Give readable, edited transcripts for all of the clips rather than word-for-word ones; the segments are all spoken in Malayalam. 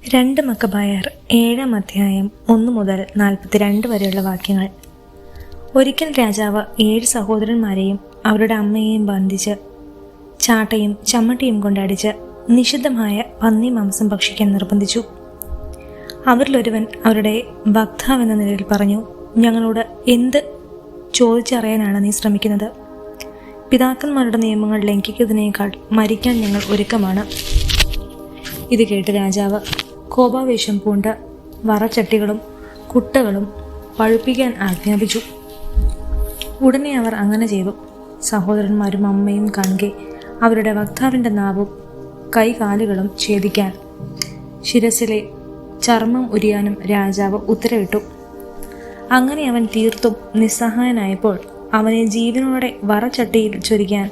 2 മക്കബായർ 7-ാം അധ്യായം 1 മുതൽ 42 വരെയുള്ള വാക്യങ്ങൾ. ഒരിക്കൽ രാജാവ് 7 സഹോദരന്മാരെയും അവരുടെ അമ്മയെയും ബന്ധിച്ച് ചാട്ടയും ചമ്മട്ടിയും കൊണ്ടടിച്ച് നിഷിദ്ധമായ പന്നി മാംസം ഭക്ഷിക്കാൻ നിർബന്ധിച്ചു. അവരിലൊരുവൻ അവരുടെ വക്താവെന്ന നിലയിൽ പറഞ്ഞു, ഞങ്ങളോട് എന്ത് ചോദിച്ചറിയാനാണ് നീ ശ്രമിക്കുന്നത്? പിതാക്കന്മാരുടെ നിയമങ്ങൾ ലംഘിക്കുന്നതിനേക്കാൾ മരിക്കാൻ ഞങ്ങൾ ഒരുക്കമാണ്. ഇത് കേട്ട് രാജാവ് കോപാവേശം പൂണ്ട് വറച്ചട്ടികളും കുട്ടകളും പഴുപ്പിക്കാൻ ആജ്ഞാപിച്ചു. ഉടനെ അവർ അങ്ങനെ ചെയ്തു. സഹോദരന്മാരും അമ്മയും കൺകെ അവരുടെ വക്താവിൻ്റെ നാവും കൈകാലുകളും ഛേദിക്കാൻ ശിരസിലെ ചർമ്മം ഉരിയാനും രാജാവ് ഉത്തരവിട്ടു. അങ്ങനെ അവൻ തീർത്തും നിസ്സഹായനായപ്പോൾ അവനെ ജീവനോടെ വറച്ചട്ടിയിൽ ചൊരിക്കാൻ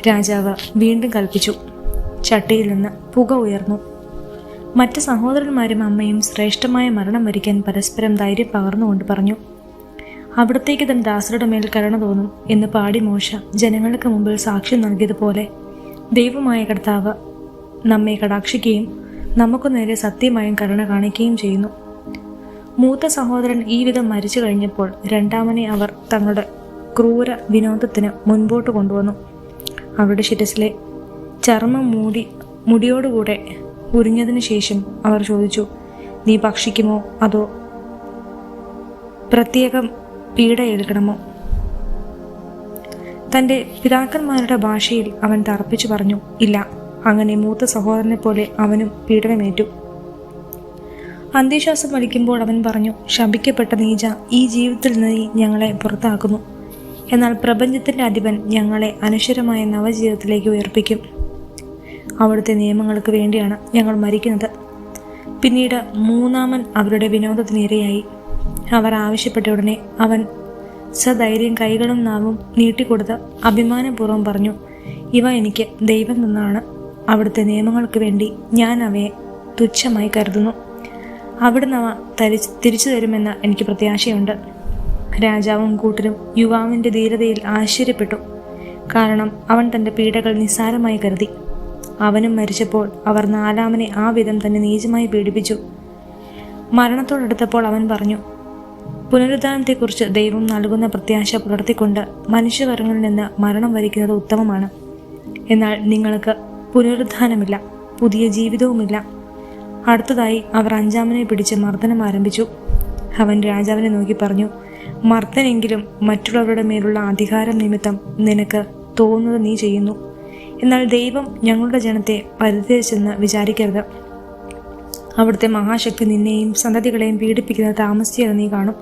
രാജാവ് വീണ്ടും കൽപ്പിച്ചു. ചട്ടിയിൽ നിന്ന് പുക ഉയർന്നു. മറ്റ് സഹോദരന്മാരും അമ്മയും ശ്രേഷ്ഠമായ മരണം വരിക്കാൻ പരസ്പരം ധൈര്യം പകർന്നുകൊണ്ട് പറഞ്ഞു, അവിടത്തേക്ക് തൻ ദാസരുടെ മേൽ കരുണ തോന്നും എന്ന് പാടി മോശ ജനങ്ങൾക്ക് മുമ്പിൽ സാക്ഷ്യം നൽകിയതുപോലെ ദൈവമായ കർത്താവ് നമ്മെ കടാക്ഷിക്കുകയും നമുക്ക് നേരെ സത്യമായും കരുണ കാണിക്കുകയും ചെയ്യുന്നു. മൂത്ത സഹോദരൻ ഈ വിധം മരിച്ചു കഴിഞ്ഞപ്പോൾ രണ്ടാമനെ അവർ തങ്ങളുടെ ക്രൂര വിനോദത്തിന് മുൻപോട്ട് കൊണ്ടുവന്നു. അവരുടെ ശിരസിലെ ചർമ്മം മുടിയോടുകൂടെ ഉരിഞ്ഞതിനു ശേഷം അവർ ചോദിച്ചു, നീ ഭക്ഷിക്കുമോ അതോ പ്രത്യേകം പീഡ ഏൽക്കണമോ? തൻ്റെ പിതാക്കന്മാരുടെ ഭാഷയിൽ അവൻ തർപ്പിച്ചു പറഞ്ഞു, ഇല്ല. അങ്ങനെ മൂത്ത സഹോദരനെ പോലെ അവനും പീഡനമേറ്റു. അന്ത്യശ്വാസം വലിക്കുമ്പോൾ അവൻ പറഞ്ഞു, ശപിക്കപ്പെട്ട നീച, ഈ ജീവിതത്തിൽ നീ ഞങ്ങളെ പുറത്താക്കുന്നു. എന്നാൽ പ്രപഞ്ചത്തിൻ്റെ അധിപൻ ഞങ്ങളെ അനശ്വരമായ നവജീവിതത്തിലേക്ക് ഉയർപ്പിക്കും. അവിടുത്തെ നിയമങ്ങൾക്ക് വേണ്ടിയാണ് ഞങ്ങൾ മരിക്കുന്നത്. പിന്നീട് മൂന്നാമൻ അവരുടെ വിനോദത്തിന് ഇരയായി. അവർ ആവശ്യപ്പെട്ട ഉടനെ അവൻ സധൈര്യം കൈകളും നാവും നീട്ടിക്കൊടുത്ത് അഭിമാനപൂർവ്വം പറഞ്ഞു, ഇവ എനിക്ക് ദൈവം തന്നാണ്. അവിടുത്തെ നിയമങ്ങൾക്ക് വേണ്ടി ഞാൻ അവയെ തുച്ഛമായി കരുതുന്നു. അവിടുന്ന് അവ തിരിച്ചു തരുമെന്ന് എനിക്ക് പ്രത്യാശയുണ്ട്. രാജാവും കൂട്ടരും യുവാവിൻ്റെ ധീരതയിൽ ആശ്ചര്യപ്പെട്ടു. കാരണം അവൻ തൻ്റെ പീഡകൾ നിസ്സാരമായി കരുതി. അവനും മരിച്ചപ്പോൾ അവർ നാലാമനെ ആ വിധം തന്നെ നീചമായി പീഡിപ്പിച്ചു. മരണത്തോടടുത്തപ്പോൾ അവൻ പറഞ്ഞു, പുനരുദ്ധാനത്തെക്കുറിച്ച് ദൈവം നൽകുന്ന പ്രത്യാശ പുലർത്തിക്കൊണ്ട് മനുഷ്യവർഗങ്ങളിൽ നിന്ന് മരണം വരിക്കുന്നത് ഉത്തമമാണ്. എന്നാൽ നിങ്ങൾക്ക് പുനരുദ്ധാനമില്ല, പുതിയ ജീവിതവുമില്ല. അടുത്തതായി അവർ അഞ്ചാമനെ പിടിച്ച് മർദ്ദനം ആരംഭിച്ചു. അവൻ രാജാവിനെ നോക്കി പറഞ്ഞു, മർദ്ദനെങ്കിലും മറ്റുള്ളവരുടെ മേലുള്ള അധികാരം നിമിത്തം നിനക്ക് തോന്നുന്നത് നീ ചെയ്യുന്നു. എന്നാൽ ദൈവം ഞങ്ങളുടെ ജനത്തെ പരിത്യജിച്ചെന്ന് വിചാരിക്കരുത്. അവിടുത്തെ മഹാശക്തി നിന്നെയും സന്തതികളെയും പീഡിപ്പിക്കുന്നത് താമസിച്ചത് നീ കാണും.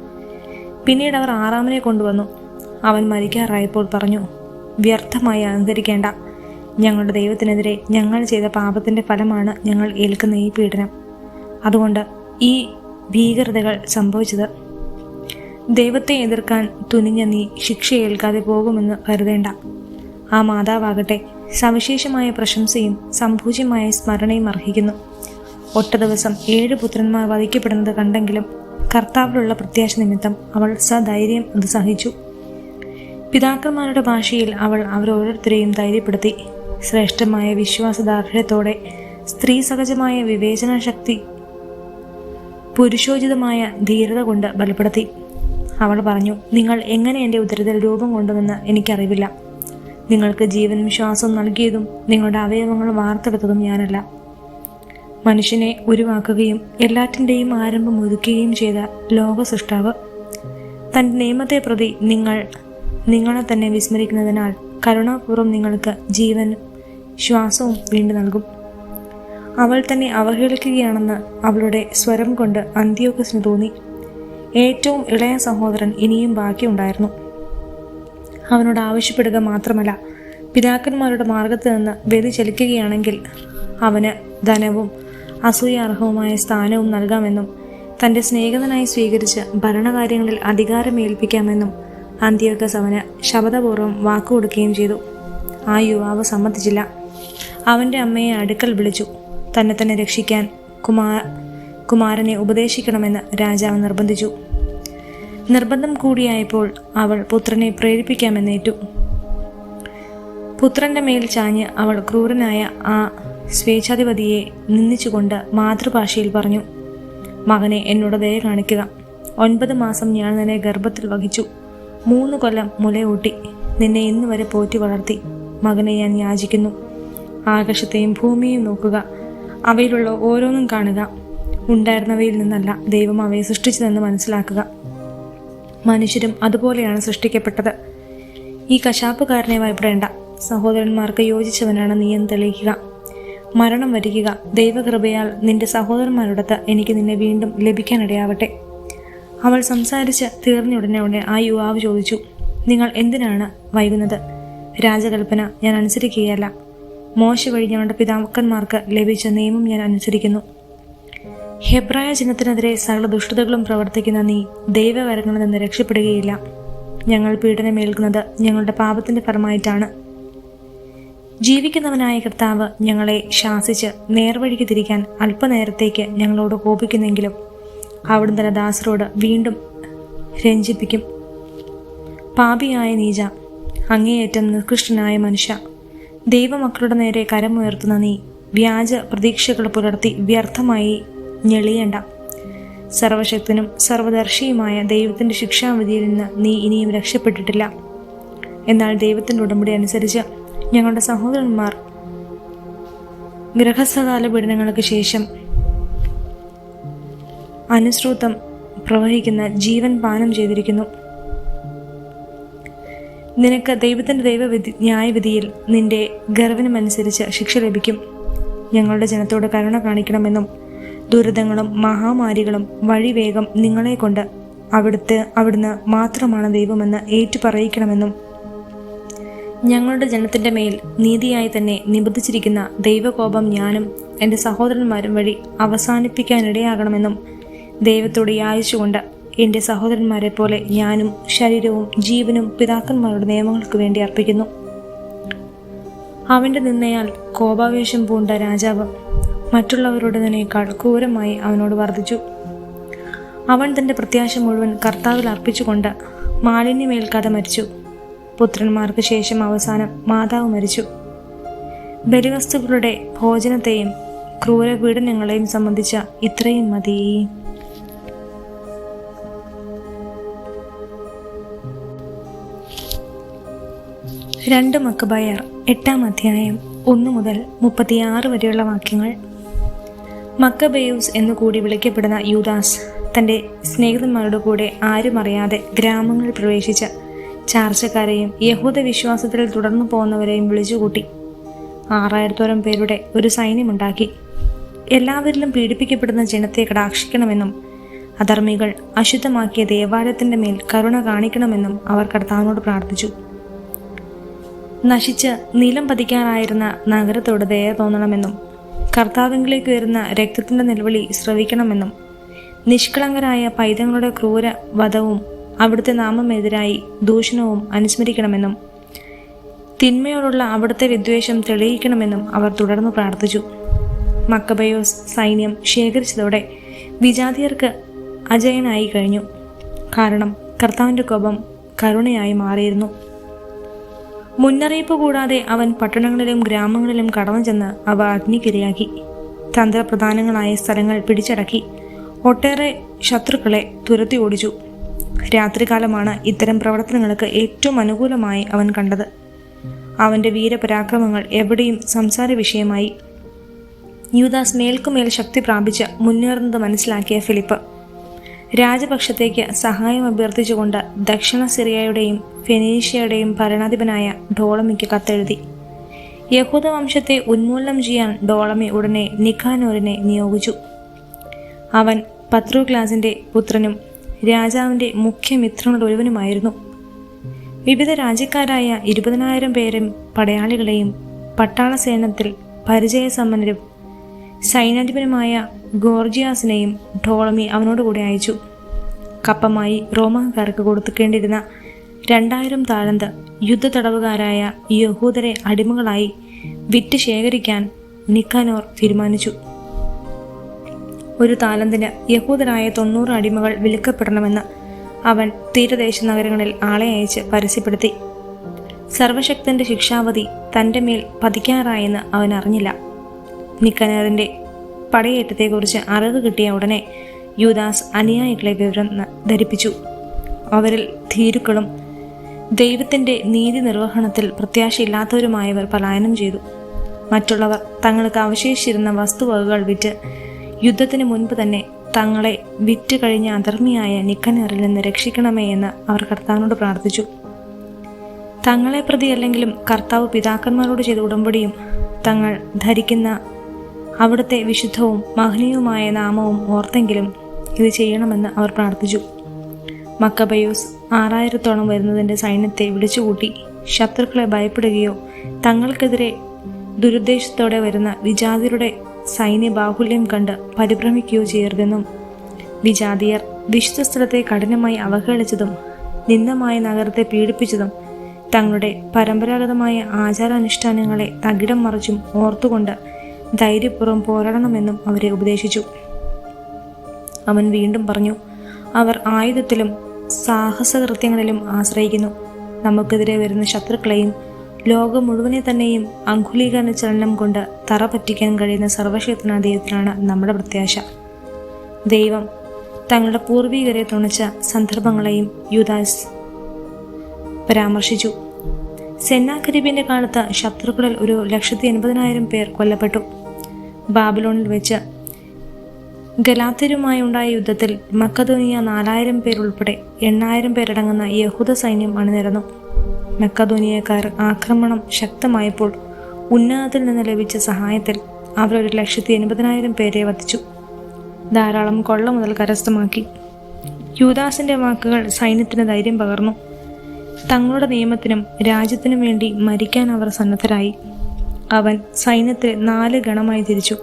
പിന്നീട് അവർ ആറാമനെ കൊണ്ടുവന്നു. അവൻ മരിക്കാറായപ്പോൾ പറഞ്ഞു, വ്യർത്ഥമായി അഹങ്കരിക്കേണ്ട. ഞങ്ങളുടെ ദൈവത്തിനെതിരെ ഞങ്ങൾ ചെയ്ത പാപത്തിൻ്റെ ഫലമാണ് ഞങ്ങൾ ഏൽക്കുന്ന ഈ പീഡനം. അതുകൊണ്ട് ഈ ഭീകരതകൾ സംഭവിച്ചത്. ദൈവത്തെ എതിർക്കാൻ തുനിഞ്ഞ നീ ശിക്ഷ ഏൽക്കാതെ പോകുമെന്ന് കരുതേണ്ട. ആ മാതാവാകട്ടെ സവിശേഷമായ പ്രശംസയും സംഭൂജ്യമായ സ്മരണയും അർഹിക്കുന്നു. ഒറ്റ ദിവസം 7 പുത്രന്മാർ വധിക്കപ്പെടുന്നത് കണ്ടെങ്കിലും കർത്താവിലുള്ള പ്രത്യാശ നിമിത്തം അവൾ സധൈര്യം അത് സഹിച്ചു. പിതാക്കന്മാരുടെ ഭാഷയിൽ അവൾ അവരോരോരുത്തരെയും ധൈര്യപ്പെടുത്തി. ശ്രേഷ്ഠമായ വിശ്വാസദാർഢ്യത്തോടെ സ്ത്രീ സഹജമായ വിവേചന ശക്തി പുരുഷോചിതമായ ധീരത കൊണ്ട് ബലപ്പെടുത്തി. അവൾ പറഞ്ഞു, നിങ്ങൾ എങ്ങനെ എൻ്റെ ഉദരത്തിൽ രൂപം കൊണ്ടുവെന്ന് എനിക്കറിവില്ല. നിങ്ങൾക്ക് ജീവനും ശ്വാസവും നൽകിയതും നിങ്ങളുടെ അവയവങ്ങൾ വാർത്തെടുത്തതും ഞാനല്ല. മനുഷ്യനെ ഉരുവാക്കുകയും എല്ലാറ്റിൻ്റെയും ആരംഭം ഒരുക്കുകയും ചെയ്ത ലോക സൃഷ്ടാവ് തൻ്റെ നിയമത്തെ പ്രതി നിങ്ങളെ തന്നെ വിസ്മരിക്കുന്നതിനാൽ കരുണാപൂർവ്വം നിങ്ങൾക്ക് ജീവനും ശ്വാസവും വീണ്ടും നൽകും. അവൾ തന്നെ അവഹേളിക്കുകയാണെന്ന് അവളുടെ സ്വരം കൊണ്ട് അന്ത്യോക്കസിന് തോന്നി. ഏറ്റവും ഇളയ സഹോദരൻ ഇനിയും ബാക്കിയുണ്ടായിരുന്നു. അവനോട് ആവശ്യപ്പെടുക മാത്രമല്ല, പിതാക്കന്മാരുടെ മാർഗത്തിൽ നിന്ന് വ്യതിചലിക്കുകയാണെങ്കിൽ അവന് ധനവും അസൂയാർഹവുമായ സ്ഥാനവും നൽകാമെന്നും തൻ്റെ സ്നേഹിതനായി സ്വീകരിച്ച് ഭരണകാര്യങ്ങളിൽ അധികാരമേൽപ്പിക്കാമെന്നും അന്ത്യോക്കസ് അവന് ശപഥപൂർവ്വം വാക്കുകൊടുക്കുകയും ചെയ്തു. ആ യുവാവ് സമ്മതിച്ചില്ല. അവൻ്റെ അമ്മയെ അടുക്കൽ വിളിച്ചു. തന്നെ രക്ഷിക്കാൻ കുമാരനെ ഉപദേശിക്കണമെന്ന് രാജാവ് നിർബന്ധിച്ചു. നിർബന്ധം കൂടിയായപ്പോൾ അവൾ പുത്രനെ പ്രേരിപ്പിക്കാമെന്നേറ്റു. പുത്രൻ്റെ മേൽ ചാഞ്ഞ് അവൾ ക്രൂരനായ ആ സ്വേച്ഛാധിപതിയെ നിന്ദിച്ചുകൊണ്ട് മാതൃഭാഷയിൽ പറഞ്ഞു, മകനെ, എന്നോട് ദയ കാണിക്കുക. 9 മാസം ഞാൻ നിന്നെ ഗർഭത്തിൽ വഹിച്ചു, 3 കൊല്ലം മുലയൂട്ടി, നിന്നെ ഇന്ന് വരെ പോറ്റി വളർത്തി. മകനെ, ഞാൻ യാചിക്കുന്നു. ആകാശത്തെയും ഭൂമിയെയും നോക്കുക, അവയിലുള്ള ഓരോന്നും കാണുക. ഉണ്ടായിരുന്നവയിൽ നിന്നല്ല ദൈവം അവയെ സൃഷ്ടിച്ചതെന്ന് മനസ്സിലാക്കുക. മനുഷ്യരും അതുപോലെയാണ് സൃഷ്ടിക്കപ്പെട്ടത്. ഈ കശാപ്പുകാരനെ ഭയപ്പെടേണ്ട. സഹോദരന്മാർക്ക് യോജിച്ചവനാണ് നീ എന്ന് തെളിയിക്കുക. മരണം വരിക്കുക. ദൈവകൃപയാൽ നിന്റെ സഹോദരന്മാരോടൊത്ത് എനിക്ക് നിന്നെ വീണ്ടും ലഭിക്കാനിടയാവട്ടെ. അവൾ സംസാരിച്ച് തീർന്നുടനെ ആ യുവാവ് ചോദിച്ചു, നിങ്ങൾ എന്തിനാണ് വൈകുന്നത്? രാജകൽപ്പന ഞാൻ അനുസരിക്കുകയല്ല. മോശ വഴി ഞങ്ങളുടെ പിതാക്കന്മാർക്ക് ലഭിച്ച നിയമം ഞാൻ അനുസരിക്കുന്നു. ഹെബ്രായ ജനത്തിനെതിരെ സകല ദുഷ്ടതകളും പ്രവർത്തിക്കുന്ന നീ ദൈവവരങ്ങളിൽ നിന്ന് രക്ഷപ്പെടുകയില്ല. ഞങ്ങൾ പീഡനമേൽക്കുന്നത് ഞങ്ങളുടെ പാപത്തിന്റെ ഫലമായിട്ടാണ്. ജീവിക്കുന്നവനായ കർത്താവ് ഞങ്ങളെ ശാസിച്ച് നേർവഴിക്ക് തിരിക്കാൻ അല്പനേരത്തേക്ക് ഞങ്ങളോട് കോപിക്കുന്നെങ്കിലും അവിടുന്ന് തന്റെ ദാസരോട് വീണ്ടും രഞ്ജിപ്പിക്കും. പാപിയായ നീച, അങ്ങേയറ്റം നികൃഷ്ടനായ മനുഷ്യ, ദൈവമക്കളുടെ നേരെ കരമുയർത്തുന്ന നീ വ്യാജ പ്രതീക്ഷകൾ പുലർത്തി വ്യർത്ഥമായി ഞെളിയേണ്ട. സർവശക്തനും സർവദർശിയുമായ ദൈവത്തിൻ്റെ ശിക്ഷാവിധിയിൽ നിന്ന് നീ ഇനിയും രക്ഷപ്പെട്ടിട്ടില്ല. എന്നാൽ ദൈവത്തിൻ്റെ ഉടമ്പടി അനുസരിച്ച് ഞങ്ങളുടെ സഹോദരന്മാർ ഗൃഹസ്ഥകാല പീഡനങ്ങൾക്ക് ശേഷം അനുസൃതം പ്രവഹിക്കുന്ന ജീവൻ പാനം ചെയ്തിരിക്കുന്നു. നിനക്ക് ദൈവത്തിൻ്റെ ന്യായവിധിയിൽ നിന്റെ ഗർവനുമനുസരിച്ച് ശിക്ഷ ലഭിക്കും. ഞങ്ങളുടെ ജനത്തോട് കരുണ കാണിക്കണമെന്നും ദുരിതങ്ങളും മഹാമാരികളും വഴിവേഗം നിങ്ങളെ കൊണ്ട് അവിടുന്ന് മാത്രമാണ് ദൈവമെന്ന് ഏറ്റുപറയിക്കണമെന്നും ഞങ്ങളുടെ ജനത്തിൻ്റെ മേൽ നീതിയായി തന്നെ നിബന്ധിച്ചിരിക്കുന്ന ദൈവകോപം ഞാനും എൻ്റെ സഹോദരന്മാരും വഴി അവസാനിപ്പിക്കാനിടയാകണമെന്നും ദൈവത്തോട് യാചിച്ചുകൊണ്ട് എൻ്റെ സഹോദരന്മാരെ പോലെ ഞാനും ശരീരവും ജീവനും പിതാക്കന്മാരുടെ നിയമങ്ങൾക്ക് വേണ്ടി അർപ്പിക്കുന്നു. അവൻ്റെ നിന്നയാൽ കോപാവേശം പൂണ്ട രാജാവ് മറ്റുള്ളവരുടേതിനേക്കാൾ ക്രൂരമായി അവനോട് വർദ്ധിച്ചു. അവൻ തൻ്റെ പ്രത്യാശ മുഴുവൻ കർത്താവിൽ അർപ്പിച്ചുകൊണ്ട് മാലിന്യമേൽക്കാതെ മരിച്ചു. പുത്രന്മാർക്ക് ശേഷം അവസാനം മാതാവ് മരിച്ചു. ബലിവസ്തുക്കളുടെ ഭോജനത്തെയും ക്രൂരപീഡനങ്ങളെയും സംബന്ധിച്ച ഇത്രയും മതി. 2 മക്കബയർ 8-ാം അധ്യായം 1 മുതൽ 36 വരെയുള്ള വാക്യങ്ങൾ. മക്കബേയൂസ് എന്നുകൂടി വിളിക്കപ്പെടുന്ന യൂദാസ് തൻ്റെ സ്നേഹിതന്മാരുടെ കൂടെ ആരും അറിയാതെ ഗ്രാമങ്ങളിൽ പ്രവേശിച്ച് ചാർച്ചക്കാരെയും യഹൂദ വിശ്വാസത്തിൽ തുടർന്നു പോകുന്നവരെയും വിളിച്ചുകൂട്ടി 6000-ഓളം പേരുടെ ഒരു സൈന്യമുണ്ടാക്കി. എല്ലാവരിലും പീഡിപ്പിക്കപ്പെടുന്ന ജനത്തെ കടാക്ഷിക്കണമെന്നും അധർമ്മികൾ അശുദ്ധമാക്കിയ ദേവാലയത്തിൻ്റെ മേൽ കരുണ കാണിക്കണമെന്നും അവർ കർത്താവിനോട് പ്രാർത്ഥിച്ചു. നശിച്ച് നിലം പതിക്കാനായിരുന്ന നഗരത്തോട് ദയ തോന്നണമെന്നും കർത്താവിലേക്ക് വരുന്ന രക്തത്തിൻ്റെ നിലവിളി ശ്രവിക്കണമെന്നും നിഷ്കളങ്കരായ പൈതങ്ങളുടെ ക്രൂര വധവും അവിടുത്തെ നാമമെതിരായി ദൂഷണവും അനുസ്മരിക്കണമെന്നും തിന്മയോടുള്ള അവിടുത്തെ വിദ്വേഷം തെളിയിക്കണമെന്നും അവർ തുടർന്ന് പ്രാർത്ഥിച്ചു. മക്കബയോസ് സൈന്യം ശേഖരിച്ചതോടെ വിജാതിയർക്ക് അജയനായി കഴിഞ്ഞു. കാരണം കർത്താവിൻ്റെ കോപം കരുണയായി മാറിയിരുന്നു. മുന്നറിയിപ്പ് കൂടാതെ അവൻ പട്ടണങ്ങളിലും ഗ്രാമങ്ങളിലും കടന്നു ചെന്ന് അവ അഗ്നിക്കിരയാക്കി. തന്ത്രപ്രധാനങ്ങളായ സ്ഥലങ്ങൾ പിടിച്ചടക്കി ഒട്ടേറെ ശത്രുക്കളെ തുരത്തി ഓടിച്ചു. രാത്രികാലമാണ് ഇത്തരം പ്രവർത്തനങ്ങൾക്ക് ഏറ്റവും അനുകൂലമായി അവൻ കണ്ടത്. അവൻ്റെ വീരപരാക്രമങ്ങൾ എവിടെയും സംസാര വിഷയമായി. യൂദാസ് മേൽക്കുമേൽ ശക്തി പ്രാപിച്ച് മുന്നേറുന്നത് മനസ്സിലാക്കിയ ഫിലിപ്പ് രാജപക്ഷത്തേക്ക് സഹായം അഭ്യർത്ഥിച്ചുകൊണ്ട് ദക്ഷിണ സിറിയയുടെയും ഫെനീഷ്യയുടെയും ഭരണാധിപനായ ഡോളമിക്ക് കത്തെഴുതി. യഹൂദ വംശത്തെ ഉന്മൂലനം ചെയ്യാൻ ഡോളമി ഉടനെ നിക്കാനോറിനെ നിയോഗിച്ചു. അവൻ പത്രുക്ലാസിൻ്റെ പുത്രനും രാജാവിൻ്റെ മുഖ്യമിത്രങ്ങളിലൊരുവനുമായിരുന്നു. വിവിധ രാജ്യക്കാരായ 20,000 പേരും പടയാളികളെയും പട്ടാള സേനത്തിൽ പരിചയസമ്പന്നരും സൈന്യാധിപനുമായ ഗോർജിയാസിനെയും ടോളമി അവനോടുകൂടി അയച്ചു. കപ്പമായി റോമാക്കാർക്ക് കൊടുക്കേണ്ടിയിരുന്ന 2000 താലന്ത് യുദ്ധ തടവുകാരായ യഹൂദരെ അടിമകളായി വിറ്റ് ശേഖരിക്കാൻ നിക്കാനോർ തീരുമാനിച്ചു. ഒരു താലന്തിന് യഹൂദരായ 90 അടിമകൾ വിൽക്കപ്പെടണമെന്ന് അവൻ തീരദേശ നഗരങ്ങളിൽ ആളെ അയച്ച് പരസ്യപ്പെടുത്തി. സർവശക്തന്റെ ശിക്ഷാവധി തൻ്റെ മേൽ പതിക്കാറായെന്ന് അവൻ അറിഞ്ഞില്ല. നിക്കനേറിൻ്റെ പടയേറ്റത്തെക്കുറിച്ച് അറിവ് കിട്ടിയ ഉടനെ യൂദാസ് അനുയായികളെ വിവരം ധരിപ്പിച്ചു. അവരിൽ ധീരുക്കളും ദൈവത്തിൻ്റെ നീതി നിർവഹണത്തിൽ പ്രത്യാശയില്ലാത്തവരുമായവർ പലായനം ചെയ്തു. മറ്റുള്ളവർ തങ്ങൾക്ക് അവശേഷിച്ചിരുന്ന വസ്തുവകകൾ വിറ്റ് യുദ്ധത്തിന് മുൻപ് തന്നെ തങ്ങളെ വിറ്റ് കഴിഞ്ഞ അധർമ്മിയായ നിക്കനേറിൽ നിന്ന് രക്ഷിക്കണമേ എന്ന് അവർ കർത്താവിനോട് പ്രാർത്ഥിച്ചു. തങ്ങളെ പ്രതിയല്ലെങ്കിലും കർത്താവ് പിതാക്കന്മാരോട് ചെയ്ത ഉടമ്പടിയും തങ്ങൾ ധരിക്കുന്ന അവിടുത്തെ വിശുദ്ധവും മഹനീയവുമായ നാമവും ഓർത്തെങ്കിലും ഇത് ചെയ്യണമെന്ന് അവർ പ്രാർത്ഥിച്ചു. മക്കബയോസ് 6000-ഓളം വരുന്നതിൻ്റെ സൈന്യത്തെ വിളിച്ചുകൂട്ടി ശത്രുക്കളെ ഭയപ്പെടുകയോ തങ്ങൾക്കെതിരെ ദുരുദ്ദേശത്തോടെ വരുന്ന വിജാതിയരുടെ സൈന്യ ബാഹുല്യം കണ്ട് പരിഭ്രമിക്കുകയോ ചെയ്യരുതെന്നും വിജാതിയർ വിശുദ്ധ സ്ഥലത്തെ കഠിനമായി അവഹേളിച്ചതും നിന്ദമായ നഗരത്തെ പീഡിപ്പിച്ചതും തങ്ങളുടെ പരമ്പരാഗതമായ ആചാരാനുഷ്ഠാനങ്ങളെ തകിടം മറിച്ചും ഓർത്തുകൊണ്ട് ധൈര്യപൂർവ്വം പോരാടണമെന്നും അവരെ ഉപദേശിച്ചു. അവൻ വീണ്ടും പറഞ്ഞു, അവർ ആയുധത്തിലും സാഹസകൃത്യങ്ങളിലും ആശ്രയിക്കുന്നു. നമുക്കെതിരെ വരുന്ന ശത്രുക്കളെയും ലോകം മുഴുവനെ തന്നെയും അങ്കുലീകരണ ചലനം കൊണ്ട് തറ പറ്റിക്കാൻ കഴിയുന്ന സർവശക്തനായ ദൈവത്തിലാണ് നമ്മുടെ പ്രത്യാശ. ദൈവം തങ്ങളുടെ പൂർവികരെ തുണച്ച സന്ദർഭങ്ങളെയും യൂദാസ് പരാമർശിച്ചു. സെന്നാകരീബിന്റെ കാലത്ത് ശത്രുക്കളിൽ 1,80,000 പേർ കൊല്ലപ്പെട്ടു. ബാബിലോണിൽ വെച്ച് ഗലാത്യരുമായി ഉണ്ടായ യുദ്ധത്തിൽ മക്കദോനിയ 4,000 പേർ ഉൾപ്പെടെ 8,000 പേരടങ്ങുന്ന യഹൂദ സൈന്യം അണിനിരന്നു. മക്കദോനിയക്കാർ ആക്രമണം ശക്തമായപ്പോൾ ഉന്നതത്തിൽ നിന്ന് ലഭിച്ച സഹായത്തിൽ അവർ 1,80,000 പേരെ വധിച്ചു. ധാരാളം കൊള്ള മുതൽ കരസ്ഥമാക്കി. യൂദാസിന്റെ വാക്കുകൾ സൈന്യത്തിന് ധൈര്യം പകർന്നു. തങ്ങളുടെ നിയമത്തിനും രാജ്യത്തിനും വേണ്ടി മരിക്കാൻ അവർ സന്നദ്ധരായി. അവൻ സൈന്യത്തെ 4 ഗണമായി തിരിച്ചു.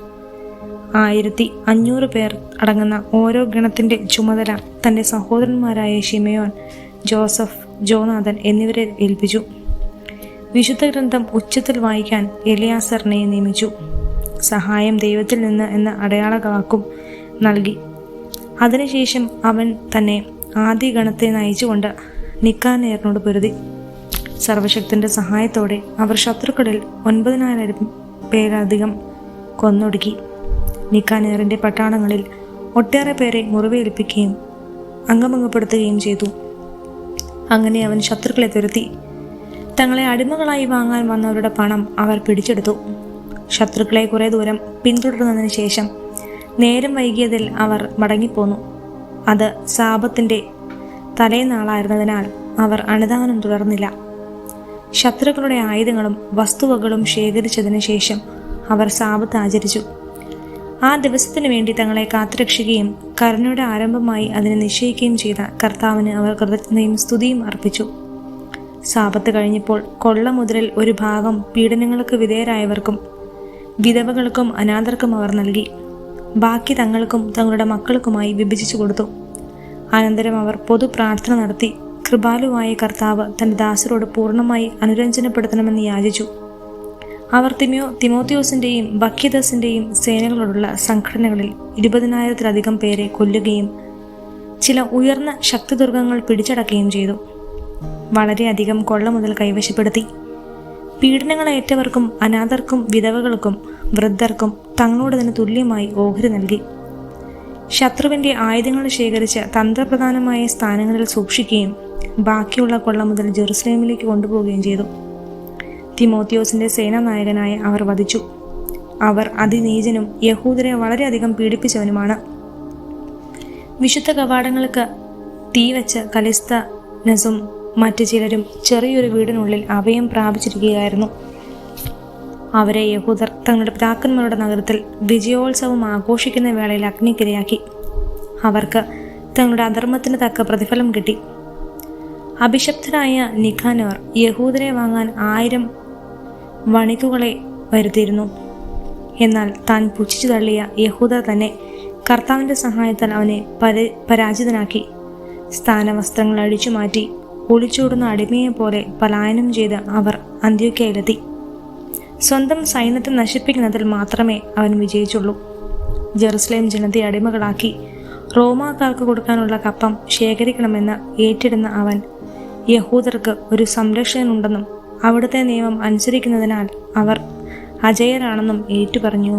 1,500 പേർ അടങ്ങുന്ന ഓരോ ഗണത്തിന്റെ ചുമതല തന്റെ സഹോദരന്മാരായ ശിമയോൻ, ജോസഫ്, ജോനാഥൻ എന്നിവരെ ഏൽപ്പിച്ചു. വിശുദ്ധ ഗ്രന്ഥം ഉച്ചത്തിൽ വായിക്കാൻ എലിയാസറിനെ നിയമിച്ചു. സഹായം ദൈവത്തിൽ നിന്ന് എന്ന അടയാള വാക്കും നൽകി. അതിനുശേഷം അവൻ തന്നെ ആദ്യ ഗണത്തെ നയിച്ചുകൊണ്ട് നിക്കാനേറിനോട് പൊരുതി. സർവശക്തന്റെ സഹായത്തോടെ അവർ ശത്രുക്കളിൽ 9,000 പേരധികം കൊന്നൊടുക്കി. നിക്കാനേറിന്റെ പട്ടാളങ്ങളിൽ ഒട്ടേറെ പേരെ മുറിവേൽപ്പിക്കുകയും അംഗഭംഗപ്പെടുത്തുകയും ചെയ്തു. അങ്ങനെ അവൻ ശത്രുക്കളെ തുരത്തി. തങ്ങളെ അടിമകളായി വാങ്ങാൻ വന്നവരുടെ പണം അവർ പിടിച്ചെടുത്തു. ശത്രുക്കളെ കുറെ ദൂരം പിന്തുടർന്നതിന് ശേഷം നേരം വൈകിയതിൽ അവർ മടങ്ങിപ്പോന്നു. അത് സാബത്തിന്റെ തലേനാളായിരുന്നതിനാൽ അവർ അനുധാവനം തുടർന്നില്ല. ശത്രുക്കളുടെ ആയുധങ്ങളും വസ്തുവകളും ശേഖരിച്ചതിന് ശേഷം അവർ സാബത്ത് ആചരിച്ചു. ആ ദിവസത്തിനു വേണ്ടി തങ്ങളെ കാത്തുരക്ഷിക്കുകയും കരുണയുടെ ആരംഭമായി അതിനെ നിശ്ചയിക്കുകയും ചെയ്ത കർത്താവിന് അവർ കൃതജ്ഞതയും സ്തുതിയും അർപ്പിച്ചു. സാബത്ത് കഴിഞ്ഞപ്പോൾ കൊള്ള മുതലിൽ ഒരു ഭാഗം പീഡനങ്ങൾക്ക് വിധേയരായവർക്കും വിധവകൾക്കും അനാഥർക്കും അവർ നൽകി. ബാക്കി തങ്ങൾക്കും തങ്ങളുടെ മക്കൾക്കുമായി വിഭജിച്ചു കൊടുത്തു. അനന്തരം അവർ പൊതു പ്രാർത്ഥന നടത്തി കൃപാലുവായ കർത്താവ് തന്റെ ദാസരോട് പൂർണ്ണമായി അനുരഞ്ജനപ്പെടുത്തണമെന്ന് യാചിച്ചു. അവർ തിമോത്തിയോസിന്റെയും ബക്കിദസിന്റെയും സേനകളോടുള്ള സംഘടനകളിൽ 20,000-ലധികം പേരെ കൊല്ലുകയും ചില ഉയർന്ന ശക്തിദുർഗങ്ങൾ പിടിച്ചടക്കുകയും ചെയ്തു. വളരെയധികം കൊള്ള മുതൽ കൈവശപ്പെടുത്തി. പീഡനങ്ങളേറ്റവർക്കും അനാഥർക്കും വിധവകൾക്കും വൃദ്ധർക്കും തങ്ങളോടതിന് തുല്യമായി ഓഹരി നൽകി. ശത്രുവിന്റെ ആയുധങ്ങൾ ശേഖരിച്ച് തന്ത്രപ്രധാനമായ സ്ഥാനങ്ങളിൽ സൂക്ഷിക്കുകയും ബാക്കിയുള്ള കൊള്ള മുതൽ ജെറുസലേമിലേക്ക് കൊണ്ടുപോവുകയും ചെയ്തു. തിമോത്തിയോസിന്റെ സേനാനായകനായ അവർ വധിച്ചു. അവർ അതിനീചനും യഹൂദരെ വളരെയധികം പീഡിപ്പിച്ചവനുമാണ്. വിശുദ്ധ കവാടങ്ങൾക്ക് തീവച്ച് കലിസ്തനസും മറ്റു ചിലരും ചെറിയൊരു വീടിനുള്ളിൽ അഭയം പ്രാപിച്ചിരിക്കുകയായിരുന്നു. അവരെ യഹൂദർ തങ്ങളുടെ പിതാക്കന്മാരുടെ നഗരത്തിൽ വിജയോത്സവം ആഘോഷിക്കുന്ന വേളയിൽ അഗ്നിക്കിരയാക്കി. അവർക്ക് തങ്ങളുടെ അധർമ്മത്തിന് തക്ക പ്രതിഫലം കിട്ടി. അഭിശപ്തനായ നിക്കാനോർ യഹൂദരെ വാങ്ങാൻ 1000 വണികുകളെ വരുത്തിയിരുന്നു. എന്നാൽ താൻ പുച്ഛിച്ചു തള്ളിയ യഹൂദർ തന്നെ കർത്താവിൻ്റെ സഹായത്താൽ അവനെ പരാജിതനാക്കി. സ്ഥാനവസ്ത്രങ്ങൾ അഴിച്ചുമാറ്റി ഒളിച്ചോടുന്ന അടിമയെപ്പോലെ പലായനം ചെയ്ത് അവർ അന്ത്യോക്യയിലെത്തി. സ്വന്തം സൈന്യത്തെ നശിപ്പിക്കുന്നതിൽ മാത്രമേ അവൻ വിജയിച്ചുള്ളൂ. ജെറുസലേം ജനതയെ അടിമകളാക്കി റോമാക്കാർക്ക് കൊടുക്കാനുള്ള കപ്പം ശേഖരിക്കണമെന്ന് ഏറ്റിടുന്ന അവൻ യഹൂദർക്ക് ഒരു സംരക്ഷകനുണ്ടെന്നും അവിടുത്തെ നിയമം അനുസരിക്കുന്നതിനാൽ അവർ അജയരാണെന്നും ഏറ്റുപറഞ്ഞു.